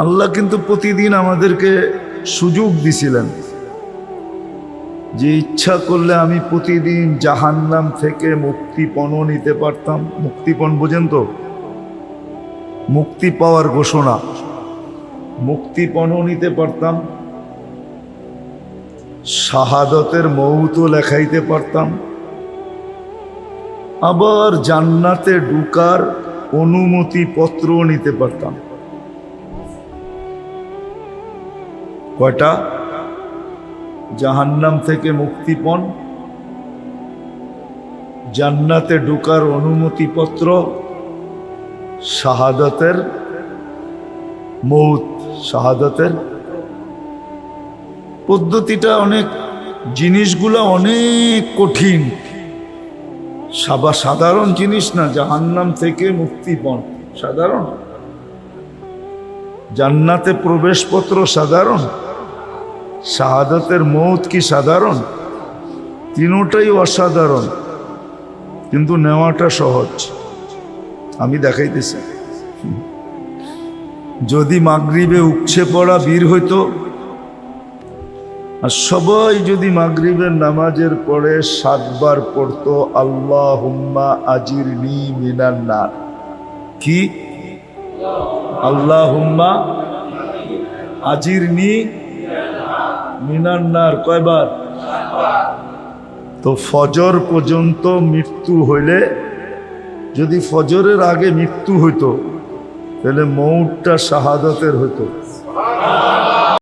আল্লাহ কিন্তু প্রতিদিন আমাদেরকে সুযোগ দিছিলেন যে ইচ্ছা করলে আমি প্রতিদিন জাহান্নাম থেকে মুক্তিপণ নিতে পারতাম। মুক্তিপণ বোঝেন তো? মুক্তি পাওয়ার ঘোষণা। মুক্তিপণ নিতে পারতাম, শাহাদতের মৌতও লেখাইতে পারতাম, আবার জান্নাতে ঢুকার অনুমতি পত্র নিতে পারতাম। কয়টা? জাহান্নাম থেকে মুক্তিপণ, জান্নাতে ঢুকার অনুমতিপত্র, শাহাদাতের মৌত। শাহাদাতের পদ্ধতিটা অনেক, জিনিসগুলো অনেক কঠিন, সাধারণ জিনিস না। জাহান্নাম থেকে মুক্তিপণ সাধারণ, জান্নাতে প্রবেশপত্র সাধারণ, শাহাদাতের মৌত কি সাধারণ? তিনটাই অসাধারণ, কিন্তু নেওয়াটা সহজ। আমি দেখাইতেছি, যদি মাগরিবে উপচে পড়া বীর হইতো, আর সবাই যদি মাগরিবের নামাজের পরে 7 বার পড়তো আল্লাহুম্মা আজিরনি মিনান নার। কি? আল্লাহুম্মা আজিরনি মিনান নার। কয়বার? তো ফজর পর্যন্ত মৃত্যু হইলে, যদি ফজরের আগে মৃত্যু হইতো তাহলে মৌতটা শাহাদাতের হইতো।